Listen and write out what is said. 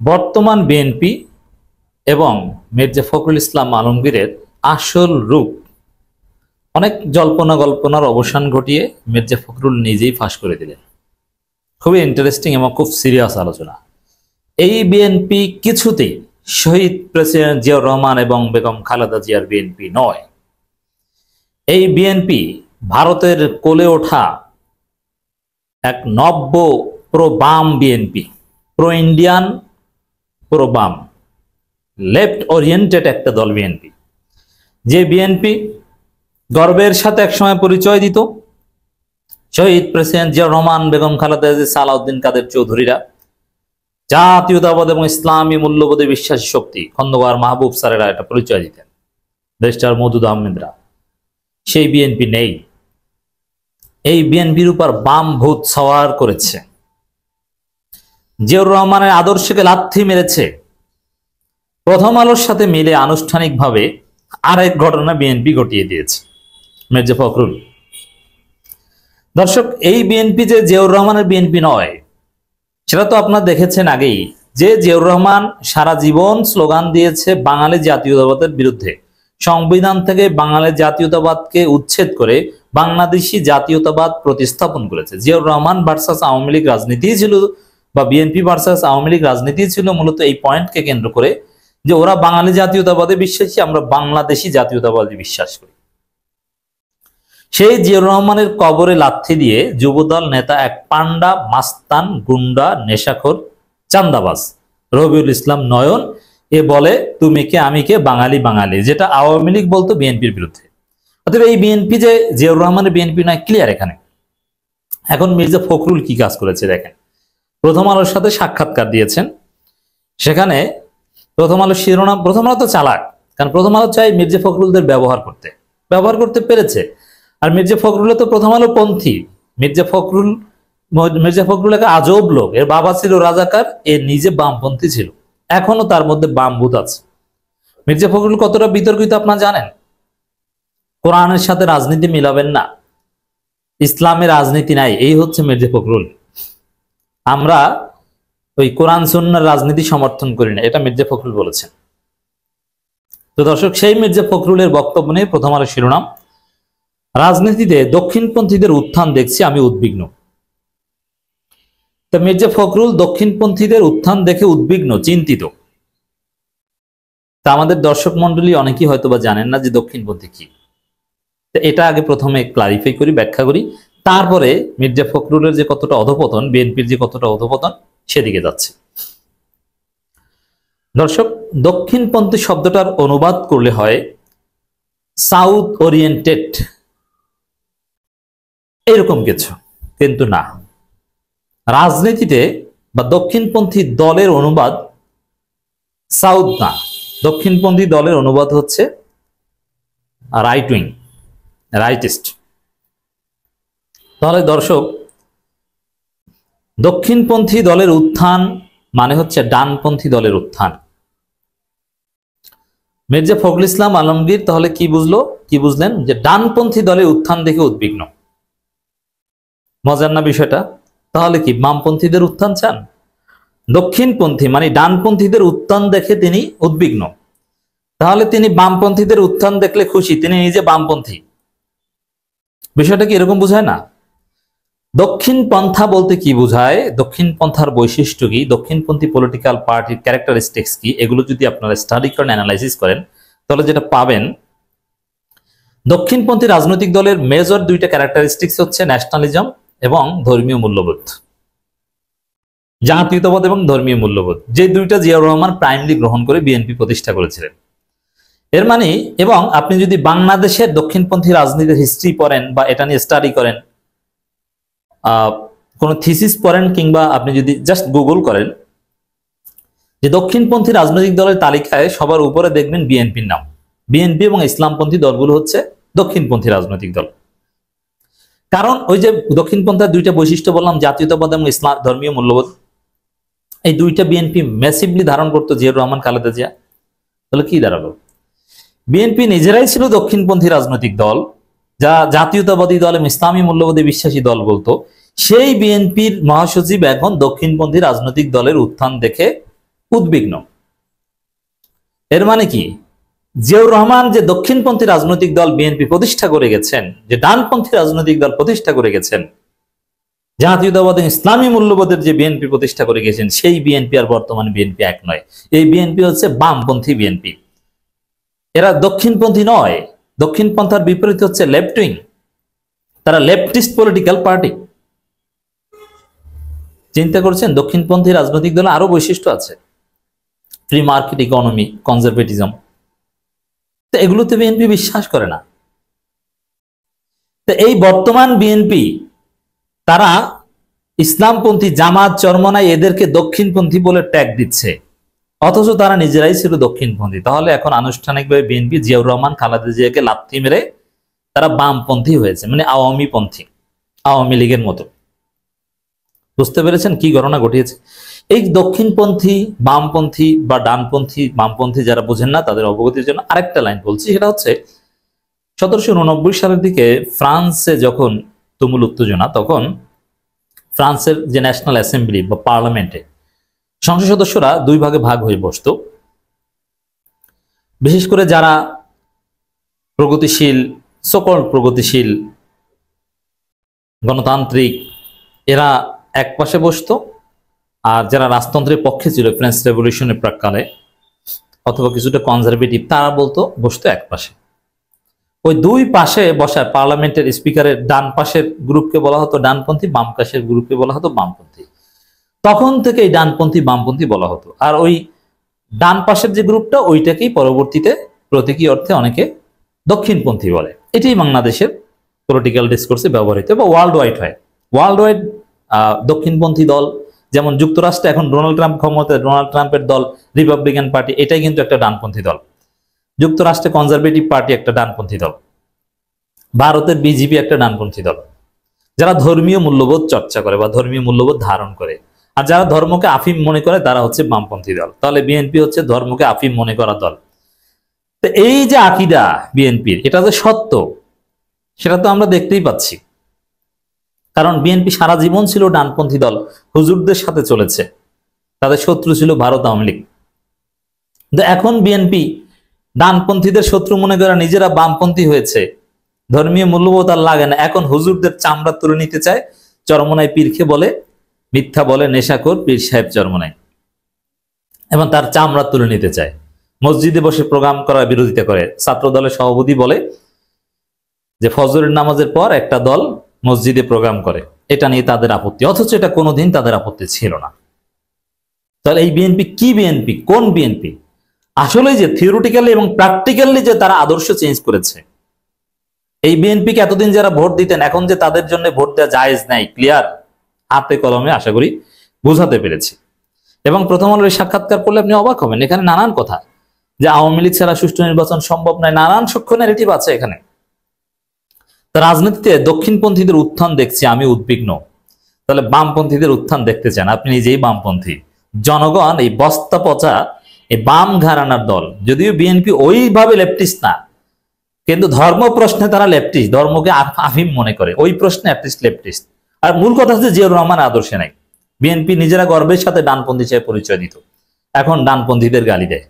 বর্তমান বিএনপি এবং মির্জা ফখরুল ইসলাম আলমগীরের আসল রূপ অনেক জল্পনার অবসান ঘটিয়ে মির্জা ফখরুল নিজেই ফাঁস করে দিলেন। খুবই ইন্টারেস্টিং এবং খুব সিরিয়াস আলোচনা। এই বিএনপি কিছুতেই শহীদ প্রেসিডেন্ট জিয়াউর রহমান এবং বেগম খালেদা জিয়ার বিএনপি নয়। এই বিএনপি ভারতের কোলে ওঠা এক নব্য প্রো বাম বিএনপি, প্রো ইন্ডিয়ান, প্রো বাম, লেফট ওরিয়েন্টেড একটা দল বিএনপি। যে বিএনপি গর্বের সাথে একসময় পরিচয় দিত শহীদ প্রেসিডেন্ট জিয়াউর রহমান, বেগম খালেদা জিয়া, সালাউদ্দিন কাদের চৌধুরীরা জাতীয়তাবাদ এবং ইসলামী মূল্যবোধে বিশ্বাসী শক্তি, খন্দকার মাহবুব স্যারেরা এটা পরিচয় দিতেন, ব্যারিস্টার মওদুদ আহমেদরা। সেই বিএনপি নেই। এই বিএনপির উপর বাম ভূত সওয়ার করেছে, জিয়াউর রহমানের আদর্শকে লাথি মেরেছে। প্রথম আলোর সাথে মিলে আনুষ্ঠানিকভাবে আরেক ঘটনা বিএনপি ঘটিয়ে দিয়েছে মির্জা ফখরুল। দর্শক, এই বিএনপি যে জিয়াউর রহমানের বিএনপি নয় সেটা তো আপনারা দেখেছেন আগেই, যে জিয়াউর রহমান সারা জীবন স্লোগান দিয়েছে বাঙালি জাতীয়তাবাদের বিরুদ্ধে। সংবিধান থেকে বাঙালি জাতীয়তাবাদকে উচ্ছেদ করে বাংলাদেশি জাতীয়তাবাদ প্রতিস্থাপন করেছে। জিয়াউর রহমান ভার্সাস আওয়ামী লীগ রাজনীতি ছিল, বা বিএনপি ভার্সাস আওয়ামী লীগ রাজনীতি ছিল মূলত এই পয়েন্টকে কেন্দ্র করে যে ওরা বাঙালি জাতীয়তাবাদে বিশ্বাসী, আমরা বাংলাদেশি জাতীয়তাবাদে বিশ্বাস করি। সেই জিয়াউর রহমানের কবরে লাথি দিয়ে যুবদল নেতা এক পান্ডা, মাস্তান, গুন্ডা, নেশাখোর, চান্দাবাজ রবিউল ইসলাম নয়ন এ বলে তুমি কে আমি কে, বাঙালি বাঙালি, যেটা আওয়ামী লীগ বলতো বিএনপির বিরুদ্ধে। অতএব এই বিএনপি যে জিয়াউর রহমানের বিএনপি নয়, ক্লিয়ার এখানে। এখন মির্জা ফখরুল কি কাজ করেছে দেখেন। প্রথম আলোর সাথে সাক্ষাৎকার দিয়েছেন, সেখানে প্রথম আলো শিরোনাম, প্রথম আলো তো চালাক, কারণ প্রথম আলো চাই মির্জা ফখরুলদের ব্যবহার করতে পেরেছে। আর মির্জা ফখরুল তো প্রথম আলো পন্থী। মির্জা ফখরুল একটা আজব লোক। এর বাবা ছিল রাজাকার, এ নিজে বামপন্থী ছিল, এখনো তার মধ্যে বাম ভূত আছে। মির্জা ফখরুল কতটা বিতর্কিত আপনারা জানেন। কোরআনের সাথে রাজনীতি মিলাবেন না, ইসলামের রাজনীতি নাই, এই হচ্ছে মির্জা ফখরুল। আমরা ওই কোরআন সুন্নাহর রাজনীতি সমর্থন করি না, এটা মির্জা ফখরুল বলেছেন। তো দর্শক, সেই মির্জা ফখরুলের বক্তব্য নিয়ে প্রথম আলো শিরোনাম, রাজনীতিতে দক্ষিণপন্থীদের উত্থান দেখছি আমি উদ্বিগ্ন। তো মির্জা ফখরুল দক্ষিণপন্থীদের উত্থান দেখে উদ্বিগ্ন, চিন্তিত। তা আমাদের দর্শক মন্ডলী অনেকেই হয়তো বা জানেন না যে দক্ষিণপন্থী কি। তো এটা আগে প্রথমে ক্লারিফাই করি, ব্যাখ্যা করি, তারপরে মির্জা ফখরুলের যে কতটা অধপতন, বিএনপির যে কতটা অধপতন সেদিকে যাচ্ছে। দর্শক, দক্ষিণপন্থী শব্দটার অনুবাদ করলে হয় সাউথ ওরিয়েন্টেড, এরকম কিছু, কিন্তু না। রাজনীতিতে বা দক্ষিণপন্থী দলের অনুবাদ সাউথ না, দক্ষিণপন্থী দলের অনুবাদ হচ্ছে রাইট উইং, রাইটিস্ট। তাহলে দর্শক, দক্ষিণপন্থী দলের উত্থান মানে হচ্ছে ডানপন্থী দলের উত্থান। মির্জা ফখরুল ইসলাম আলমগীর তাহলে কি বুঝলেন যে ডানপন্থী দলের উত্থান দেখে উদ্বিগ্ন। মজার না বিষয়টা? তাহলে কি বামপন্থীদের উত্থান চান? দক্ষিণপন্থী মানে ডানপন্থীদের উত্থান দেখে তিনি উদ্বিগ্ন। তাহলে তিনি বামপন্থীদের উত্থান দেখলে খুশি, তিনি নিজে বামপন্থী। বিষয়টা কি এরকম বোঝায় না? দক্ষিণপন্থা বলতে কি বোঝায়, দক্ষিণপন্থার বৈশিষ্ট্য কি, দক্ষিণপন্থী পলিটিক্যাল পার্টির ক্যারেক্টারিস্টিক্স কি, এগুলো যদি আপনারা স্টাডি করেন, অ্যানালাইসিস করেন, তাহলে যেটা পাবেন, দক্ষিণপন্থী রাজনৈতিক দলের মেজর দুইটা ক্যারেক্টারিস্টিক্স হচ্ছে ন্যাশনালিজম এবং ধর্মীয় মূল্যবোধ, জাতীয়তাবাদ এবং ধর্মীয় মূল্যবোধ, যে দুইটা জিয়াউর রহমান প্রাইমলি গ্রহণ করে বিএনপি প্রতিষ্ঠা করেছিলেন। এর মানে, এবং আপনি যদি বাংলাদেশের দক্ষিণপন্থী রাজনীতির হিস্ট্রি পড়েন বা এটা নিয়ে স্টাডি করেন, কোন থিসিস পড়েন, কিংবা আপনি যদি জাস্ট গুগল করেন যে দক্ষিণপন্থী রাজনৈতিক দলের তালিকায় সবার উপরে দেখবেন বিএনপির নাম। বিএনপি এবং ইসলামপন্থী দলগুলো হচ্ছে দক্ষিণপন্থী রাজনৈতিক দল। কারণ ওই যে দক্ষিণপন্থার দুইটা বৈশিষ্ট্য বললাম, জাতীয়তাবাদ এবং ইসলাম ধর্মীয় মূল্যবোধ, এই দুইটা বিএনপি ম্যাসিভলি ধারণ করতো জিয়াউর রহমান, খালেদা জিয়া। তাহলে কি দাঁড়ালো? বিএনপি নিজেরাই ছিল দক্ষিণপন্থী রাজনৈতিক দল, যা জাতীয়তাবাদী দল এবং ইসলামী মূল্যবোধে বিশ্বাসী দল বলতো। সেই বিএনপির মহাসচিব এখন দক্ষিণপন্থী রাজনৈতিক দলের উত্থান দেখে উদ্বিগ্ন। এর মানে কি, জিয়াউর রহমান যে দক্ষিণপন্থী রাজনৈতিক দল বিএনপি প্রতিষ্ঠা করে গেছেন, যে ডানপন্থী রাজনৈতিক দল প্রতিষ্ঠা করে গেছেন, জাতীয়তাবাদী ইসলামী মূল্যবোধের যে বিএনপি প্রতিষ্ঠা করে গেছেন, সেই বিএনপি আর বর্তমানে বিএনপি এক নয়। এই বিএনপি হচ্ছে বামপন্থী বিএনপি। এরা দক্ষিণপন্থী নয়, দক্ষিণপন্থার বিপরীত হচ্ছে লেফট উইং। তারা লেফটিস্ট পলিটিক্যাল পার্টি। চিন্তা করছেন, দক্ষিণপন্থী রাজনৈতিক দলে আরো বৈশিষ্ট্য আছে, ফ্রি মার্কেট ইকোনমি, কনজারভেটিজম। তো এগুলোতে বিএনপি বিশ্বাস করে না। তো এই বর্তমান বিএনপি তারা ইসলামপন্থী জামাত, চরমনাই এদেরকে দক্ষিণপন্থী বলে ট্যাগ দিচ্ছে, অথচ তারা নিজেরাই ছিল দক্ষিণপন্থী। তাহলে এখন আনুষ্ঠানিকভাবে বিএনপি জিয়াউর রহমান, খালেদা জিয়াকে লাথি মেরে তারা বামপন্থী হয়েছে, মানে আওয়ামী পন্থী, আওয়ামী লীগের মতো। বুঝতে পেরেছেন কি ঘটনা ঘটিয়েছে? এই দক্ষিণপন্থী, বামপন্থী বা ডানপন্থী, বামপন্থী যারা বোঝেন না তাদের অবগতির জন্য আরেকটা লাইন বলছি। সেটা হচ্ছে 1789 সালের দিকে ফ্রান্সে যখন তুমুল উত্তেজনা, তখন ফ্রান্সের যে ন্যাশনাল অ্যাসেম্বলি বা পার্লামেন্টে সংসদ সদস্যরা দুই ভাগে ভাগ হয়ে বসত। বিশেষ করে যারা প্রগতিশীল, সকল প্রগতিশীল, গণতান্ত্রিক, এরা এক পাশে বসতো, আর যারা রাজতন্ত্রের পক্ষে ছিল ফ্রেঞ্চ রেভলিউশনের প্রাক্কালে অথবা কিছুটা কনজারভেটিভ, তারা বলতো বসতো এক পাশে। ওই দুই পাশে বসা পার্লামেন্টের স্পিকারের ডান পাশের গ্রুপকে বলা হতো ডানপন্থী, বাম পাশের গ্রুপকে বলা হতো বামপন্থী। তখন থেকে এই ডানপন্থী বামপন্থী বলা হতো। আর ওই ডান পাশের যে গ্রুপটা, ওইটাকেই পরবর্তীতে প্রতীকী অর্থে অনেকে দক্ষিণপন্থী বলে। এটাই বাংলাদেশের পলিটিক্যাল ডিসকোর্সে ব্যবহৃত বা ওয়ার্ল্ড ওয়াইড হয়। ওয়ার্ল্ড ওয়াইড দক্ষিণপন্থী দল, যেমন যুক্তরাষ্ট্রে এখন ডোনাল্ড ট্রাম্প ক্ষমতায়, ডোনাল্ড ট্রাম্পের দল রিপাবলিকান পার্টি, এটাই কিন্তু একটা ডানপন্থী দল। যুক্তরাষ্ট্রে কনজারভেটিভ পার্টি একটা ডানপন্থী দল। ভারতের বিজেপি একটা ডানপন্থী দল, যারা ধর্মীয় মূল্যবোধ চর্চা করে বা ধর্মীয় মূল্যবোধ ধারণ করে। আর যারা ধর্মকে আফিম মনে করে তারা হচ্ছে বামপন্থী দল। তাহলে বিএনপি হচ্ছে ধর্মকে আফিম মনে করা দল। তো এই যে আকীদা বিএনপির, এটা যে সত্য সেটা তো আমরা দেখতেই পাচ্ছি। কারণ বিএনপি সারা জীবন ছিল ডানপন্থী দল, হুজুরদের সাথে চলেছে, তাদের শত্রু ছিল ভারত আওয়ামী লীগ। কিন্তু এখন বিএনপি ডানপন্থীদের শত্রু মনে করে নিজেরা বামপন্থী হয়েছে, ধর্মীয় মূল্যবোধ আর লাগে না, এখন হুজুরদের চামড়া তুলে নিতে চায়। চরমনাই পীরকে বলে, মিথ্যা বলে নেশাখোর পীর সাহেব চরমনাই, এবং তার চামড়া তুলে নিতে চায়। মসজিদে বসে প্রোগ্রাম করার বিরোধিতা করে। ছাত্র দলের সভাপতি বলে যে ফজরের নামাজের পর একটা দল মসজিদে প্রোগ্রাম করে, এটা নিয়ে তাদের আপত্তি, অথচ এটা কোনোদিন তাদের আপত্তি ছিল না। তাহলে এই বিএনপি কি বিএনপি, কোন বিএনপি? আসলে যে থিওরিটিক্যালি এবং প্র্যাকটিক্যালি যে তারা আদর্শ চেঞ্জ করেছে। এই বিএনপিকে এতদিন যারা ভোট দিতেন, এখন যে তাদের জন্য ভোট দেওয়া জায়েজ নাই, ক্লিয়ার হাতে কলমে আশা করি বোঝাতে পেরেছি। এবং প্রথম আলোর সাক্ষাৎকার করলে আপনি অবাক হবেন, এখানে নানান কথা, যে আওয়ামী লীগ ছাড়া সুষ্ঠু নির্বাচন সম্ভব নয়, নানান সূক্ষ্ম ন্যারেটিভ আছে এখানে। রাজনীতিতে দক্ষিণপন্থীদের উত্থান দেখছি, আমি উদ্বিগ্ন। তাহলে বামপন্থীদের উত্থান দেখতে চান, আপনি নিজেই বামপন্থী। জনগণ এই বস্তা পচা এই বাম ঘরানার দল, যদিও বিএনপি ওইভাবে লেফটিস্ট না, কিন্তু ধর্ম প্রশ্নে তারা লেফটিস্ট, ধর্মকে আফিম মনে করে, ওই প্রশ্নে অ্যাটলিস্ট লেফটিস্ট। আর মূল কথা হচ্ছে জিয়াউর রহমান আদর্শে নাই। বিএনপি নিজেরা গর্বের সাথে ডানপন্থী হিসেবে পরিচয় দিত, এখন ডানপন্থীদের গালি দেয়।